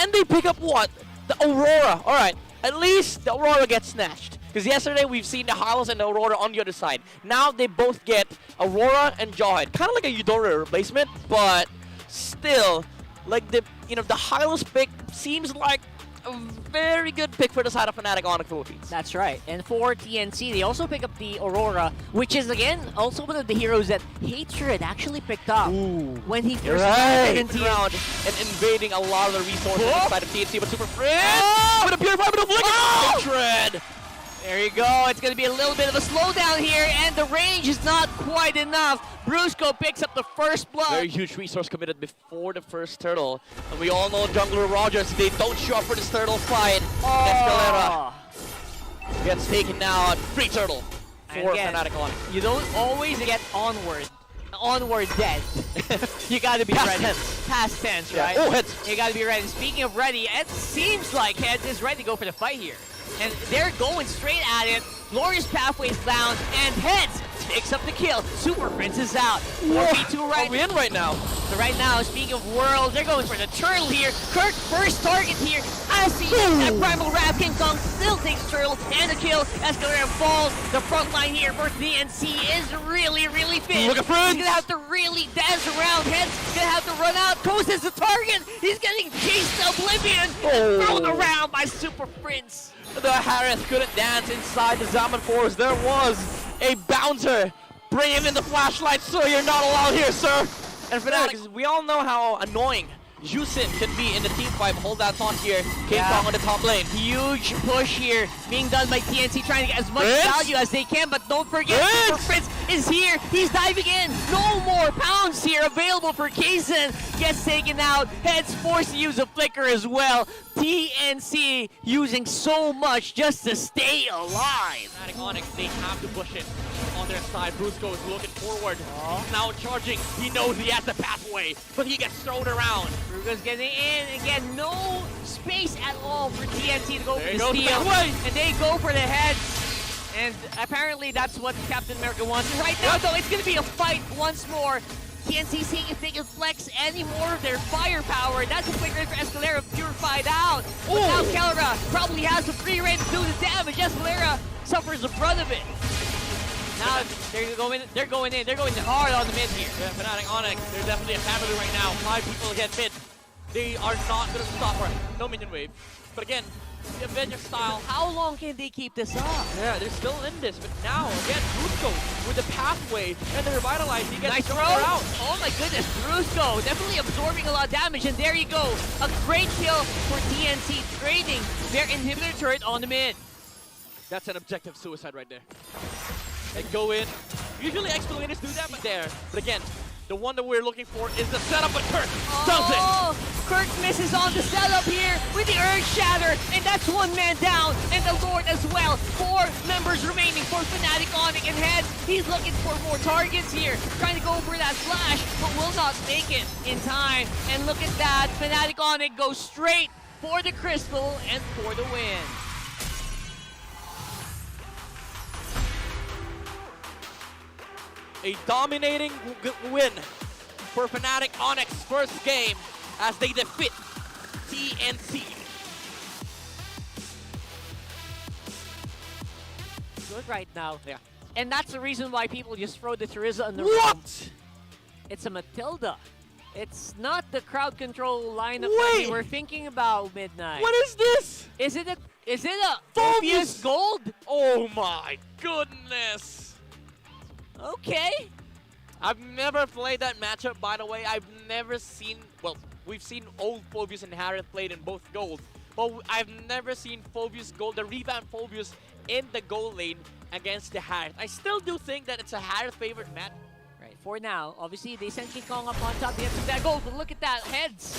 And they pick up what? The Aurora. Alright, at least the Aurora gets snatched. Because yesterday we've seen the Hylos and the Aurora on the other side. Now they both get Aurora and Jawhead. Kind of like a Eudora replacement, but still, like the Hylos pick seems like a very good pick for the side of Fnatic ONIC Philippines. That's right. And for TNC, they also pick up the Aurora, which is, again, also one of the heroes that Hatred actually picked up when he first started into the round and invading a lot of the resources inside of TNC. But Super Friends with a Purify, with a Flicker! Hatred! There you go. It's going to be a little bit of a slowdown here, and the range is not quite enough. Brusco picks up the first blood. Very huge resource committed before the first turtle. And we all know Jungler Rogers, they don't show up for this turtle fight. Escalera gets taken out. Free turtle for Fnatic ONIC. You don't always get onward dead. You gotta be ready. Past tense, right? Oh, Heads. You gotta be ready. Speaking of ready, it seems like Heads is ready to go for the fight here. And they're going straight at it. Glorious Pathways down, and Heads picks up the kill. Super Prince is out. 4v2 right. Are we in right now? So right now, speaking of worlds, they're going for the turtle here. Kirk first target here. I see that Primal Wrath. King Kong still takes turtle and the kill. Escalera falls. The front line here for TNC is really, really fit. Look at Prince. He's gonna have to really dance around. Heads gonna have to run out. Coast is the target. He's getting chased to oblivion. Thrown around by Super Prince. The Harris couldn't dance inside the Zaman Forest. There was a bouncer. Bring him in the flashlight, sir. You're not allowed here, sir. And Fnatic, we all know how annoying Yusin can be in the team fight. Hold that taunt here. King Kong on the top lane. Huge push here being done by TNC, trying to get as much value as they can, but don't forget Super Prince is here. He's diving in. No more pounds here available for Kaysen. Gets taken out. Heads forced to use a flicker as well. TNC using so much just to stay alive. Fnatic ONIC, they have to push it on their side. Brusco is looking forward. Now charging. He knows he has the pathway, but he gets thrown around. Brusco's getting in. Again, no space at all for TNC to go for the goes steal. pathway. And they go for the heads. And apparently that's what Captain America wants. Right now, though, it's going to be a fight once more. TNC seeing if they can flex any more of their firepower. That's a quick rate for Escalera, purified out. But now Kelra probably has the free reign to do the damage. Escalera suffers the brunt of it. Now they're going in hard on the mid here. Yeah, Fnatic ONIC, they're definitely a family right now. 5 people get hit. They are not going to stop her. No minion wave. But again, the Avenger style. How long can they keep this up? Yeah, they're still in this, but now, again, Brusco with the pathway and the revitalize, he gets thrown out. Oh my goodness, Brusco definitely absorbing a lot of damage, and there you go. A great kill for TNC, trading their inhibitor turret on the mid. That's an objective suicide right there. They go in. Usually Exploiters do that, but again, the one that we're looking for is the setup, but Kirk does it! Kirk misses on the setup here with the Earth Shatter, and that's one man down, and the Lord as well. 4 members remaining for Fnatic ONIC, and Heads, he's looking for more targets here, trying to go for that flash, but will not make it in time. And look at that, Fnatic ONIC goes straight for the Crystal and for the win. A dominating win for Fnatic ONIC's first game as they defeat TNC. Good right now. Yeah. And that's the reason why people just throw the Teresa in the What? room. It's a Matilda. It's not the crowd control lineup that we were thinking about, Midnight. What is this? Is it a Phobius Gold? Oh my goodness. Okay. I've never played that matchup, by the way. I've never seen, well, we've seen old Phobius and Harith played in both gold, but I've never seen Phobius Gold, the revamped Phobius, in the gold lane against the Harith. I still do think that it's a Harith favorite match. Right, for now, obviously they sent King Kong up on top. They have to that gold, but look at that. Heads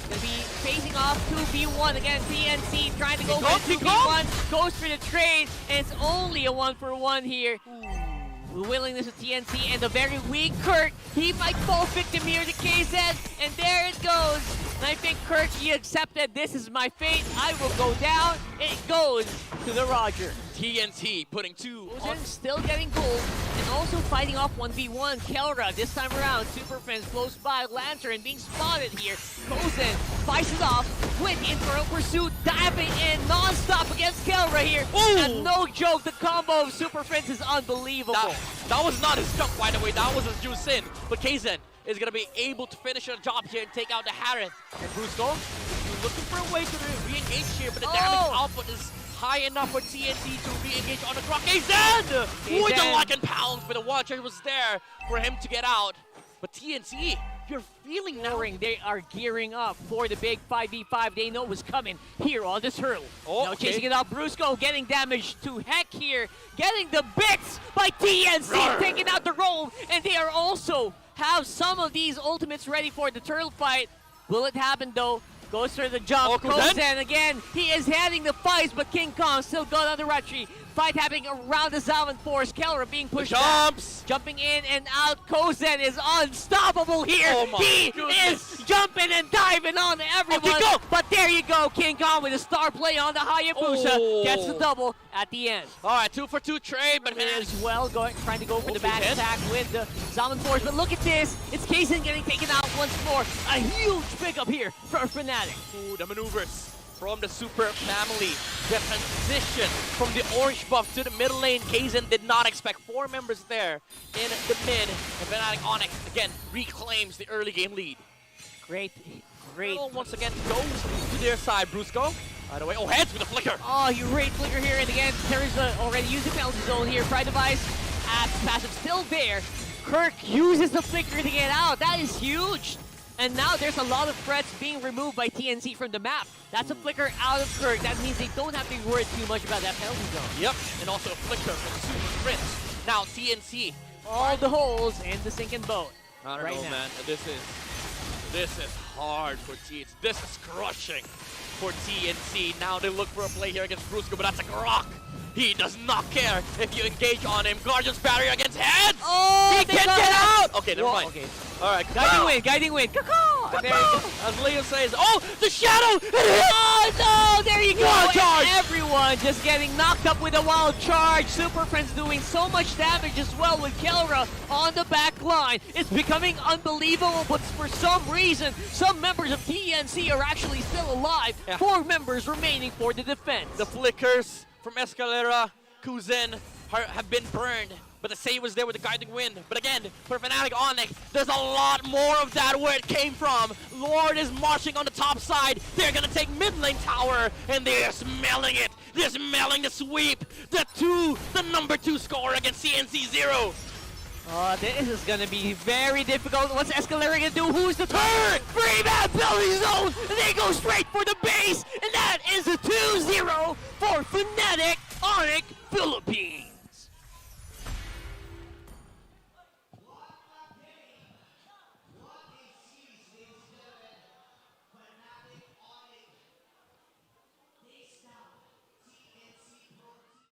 gonna be facing off 2v1 again. TNC trying to go for 2v1, goes for the trade, and it's only a 1-for-1 here. The willingness of TNC and the very weak Kirk. He might fall victim here to KZ, and there it goes. And I think Kirk, he accepted, this is my fate. I will go down. It goes to the Rogers. TNC putting 2 on. Still getting gold and also fighting off 1v1. Kelra this time around. Super Friends close by. Lantern being spotted here. Kozen fights it off with Infernal Pursuit diving in non-stop against Kelra here. Ooh. And no joke, the combo of Super Friends is unbelievable. That was not his jump, by the way. That was his juice in. But Kaizen is going to be able to finish the job here and take out the Harith. And Brusco, looking for a way to re-engage here, but the damage output is high enough for TNC to re-engage on the clock. Kaizen! With the lock and pounds, but the Watcher was there for him to get out. But TNC, you're feeling now. They are gearing up for the big 5v5 they know was coming here on this hurdle. Now chasing it out, Brusco getting damage to Heck here, getting the bits by TNC, taking out the roll, and they are also have some of these ultimates ready for the turtle fight. Will it happen though? Goes for the jump, Kozen again, he is heading the fights, but King Kong still got on the retreat. Fight happening around the Zalman Force. Kelra being pushed back. Jumping in and out. Kozen is unstoppable here. He is jumping and diving on everyone. But there you go. King Kong with a star play on the Hayabusa. Gets the double at the end. All right, 2 for 2 trade, but as well trying to go for the back attack with the Zalman Force. But look at this. It's Kaizen getting taken out once more. A huge pickup here for Fnatic. Ooh, the maneuvers from the Super family. The transition from the orange buff to the middle lane. Kaizen did not expect 4 members there in the mid. And Fnatic ONIC again reclaims the early game lead. Great. Once again goes to their side. Brusco, by the way, heads with a flicker. Oh, you rate flicker here, and again, there is already using penalty zone here. Pride Device, passive still there. Kirk uses the flicker to get out. That is huge. And now there's a lot of threats being removed by TNC from the map. That's a flicker out of Kirk. That means they don't have to be worried too much about that penalty zone. Yep, and also a flicker from Super Prince. Now TNC. All the holes in the sinking boat. I don't know, man. This is hard for TNC. This is crushing for TNC. Now they look for a play here against Brusco, but that's a Grok. He does not care if you engage on him. Guardian's barrier against heads! Oh, he can't get out! Okay, never mind. Okay. Alright, guiding win. As Leo says, oh, the shadow! Oh no, there you go! Wild charge! Everyone just getting knocked up with a wild charge. Super Friends doing so much damage as well with Kelra on the back line. It's becoming unbelievable, but for some reason, some members of TNC are actually still alive. 4 members remaining for the defense. The flickers from Escalera, Kuzen have been burned, but the save was there with the guiding wind. But again, for Fnatic ONIC, there's a lot more of that where it came from. Lord is marching on the top side. They're gonna take mid lane tower, and they're smelling it. They're smelling the sweep. The number 2 score against CNC 0. This is gonna be very difficult. What's Escalera gonna do? Who's the third? Free-man penalty zone! And they go straight for the base! And that is a 2-0 for Fnatic ONIC Philippines.